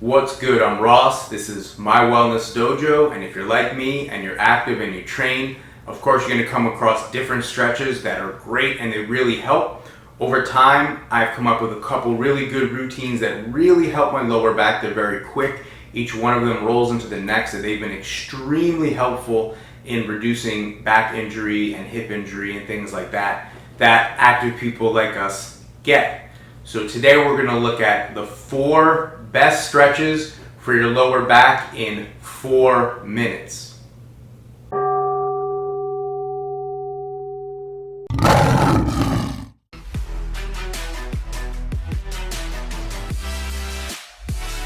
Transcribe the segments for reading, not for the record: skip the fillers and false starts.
What's good? I'm Ross. This is My Wellness Dojo, and if you're like me and you're active and you train, of course you're going to come across different stretches that are great and they really help. Over time, I've come up with a couple really good routines that really help my lower back. They're very quick. Each one of them rolls into the next, and they've been extremely helpful in reducing back injury and hip injury and things like that active people like us get. So today we're going to look at the 4 best stretches for your lower back in 4 minutes.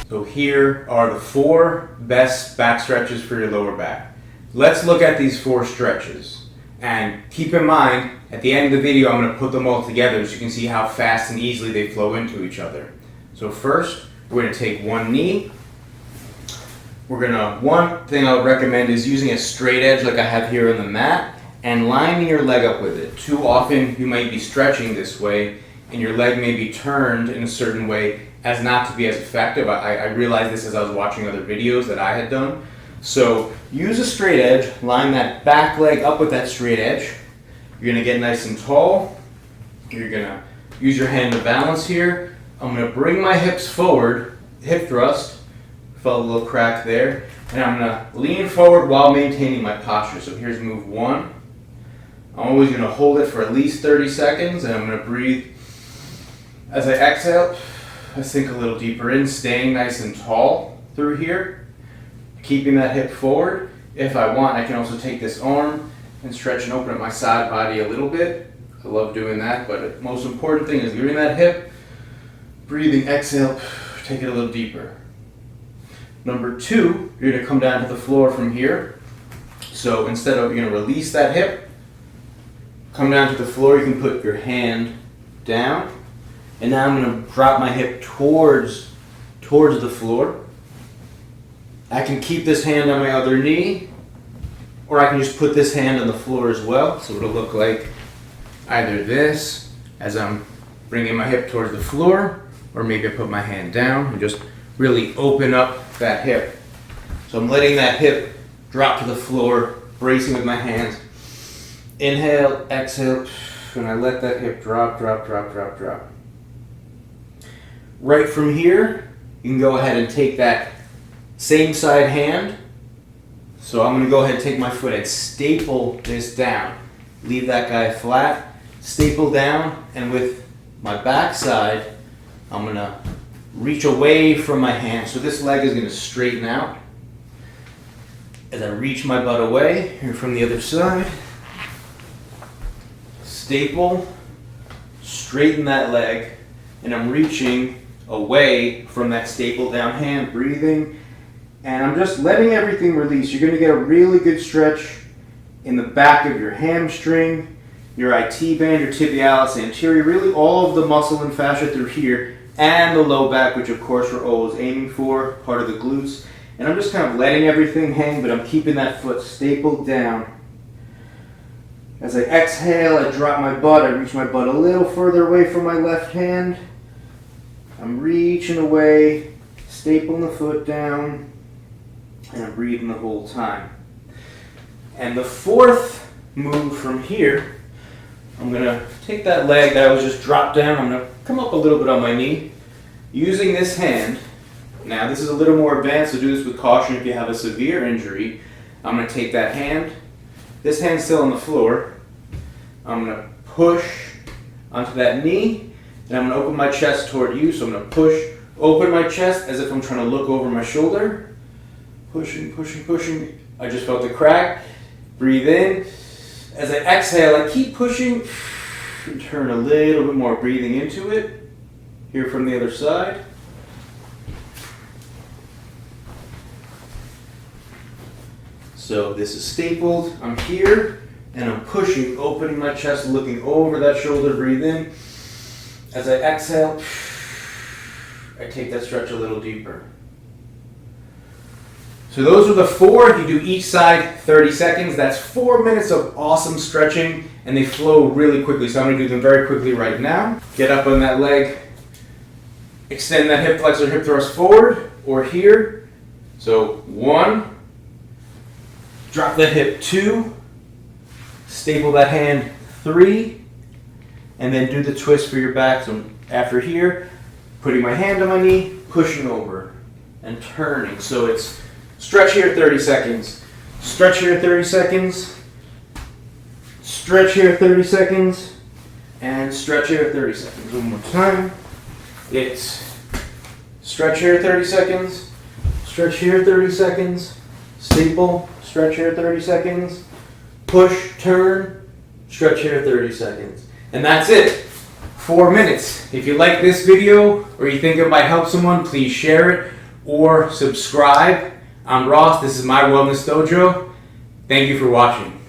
So here are the 4 best back stretches for your lower back. Let's look at these 4 stretches. And keep in mind, at the end of the video, I'm going to put them all together so you can see how fast and easily they flow into each other. So first, we're going to take one knee. One thing I would recommend is using a straight edge like I have here on the mat and lining your leg up with it. Too often you might be stretching this way and your leg may be turned in a certain way as not to be as effective. I realized this as I was watching other videos that I had done. So use a straight edge, line that back leg up with that straight edge. You're going to get nice and tall. You're going to use your hand to balance here. I'm going to bring my hips forward, hip thrust, felt a little crack there, and I'm going to lean forward while maintaining my posture. So here's move 1. I'm always going to hold it for at least 30 seconds, and I'm going to breathe. As I exhale, I sink a little deeper in, staying nice and tall through here, keeping that hip forward. If I want, I can also take this arm and stretch and open up my side body a little bit. I love doing that, but the most important thing is leaving that hip, breathing, exhale, take it a little deeper. Number 2, you're going to come down to the floor from here. So instead of, you're going to release that hip, come down to the floor, you can put your hand down, and now I'm going to drop my hip towards the floor. I can keep this hand on my other knee, or I can just put this hand on the floor as well. So it'll look like either this, as I'm bringing my hip towards the floor, or maybe I put my hand down and just really open up that hip. So I'm letting that hip drop to the floor, bracing with my hands. Inhale, exhale, and I let that hip drop, drop, drop, drop, drop. Right from here, you can go ahead and take that same side hand. So I'm going to go ahead and take my foot and staple this down. Leave that guy flat, staple down, and with my back side, I'm going to reach away from my hand. So this leg is going to straighten out. As I reach my butt away, here from the other side, staple, straighten that leg, and I'm reaching away from that staple down hand, breathing, and I'm just letting everything release. You're going to get a really good stretch in the back of your hamstring, your IT band, your tibialis anterior, really all of the muscle and fascia through here, and the low back, which of course we're always aiming for, part of the glutes. And I'm just kind of letting everything hang, but I'm keeping that foot stapled down. As I exhale, I drop my butt, I reach my butt a little further away from my left hand. I'm reaching away, stapling the foot down, and I'm breathing the whole time. And the 4th move from here, I'm going to take that leg that I was just dropped down, I'm going to come up a little bit on my knee, using this hand. Now this is a little more advanced, so do this with caution if you have a severe injury. I'm going to take that hand, this hand's still on the floor, I'm going to push onto that knee, and I'm going to open my chest toward you, so I'm going to push, open my chest as if I'm trying to look over my shoulder, pushing, pushing, pushing. I just felt the crack, breathe in. As I exhale, I keep pushing, and turn a little bit more, breathing into it. Here from the other side. So this is stapled, I'm here, and I'm pushing, opening my chest, looking over that shoulder, breathe in. As I exhale, I take that stretch a little deeper. So those are the 4. If you do each side 30 seconds, that's 4 minutes of awesome stretching, and they flow really quickly. So I'm going to do them very quickly right now. Get up on that leg, extend that hip flexor, hip thrust forward, or here. So 1, drop that hip, 2, staple that hand, 3, and then do the twist for your back. So after here, putting my hand on my knee, pushing over, and turning. So it's stretch here 30 seconds, stretch here 30 seconds, stretch here 30 seconds, and stretch here 30 seconds. One more time. It's stretch here 30 seconds, stretch here 30 seconds, staple, stretch here 30 seconds, push, turn, stretch here 30 seconds. And that's it. 4 minutes. If you like this video or you think it might help someone, please share it or subscribe. I'm Ross. This is my Wellness Dojo. Thank you for watching.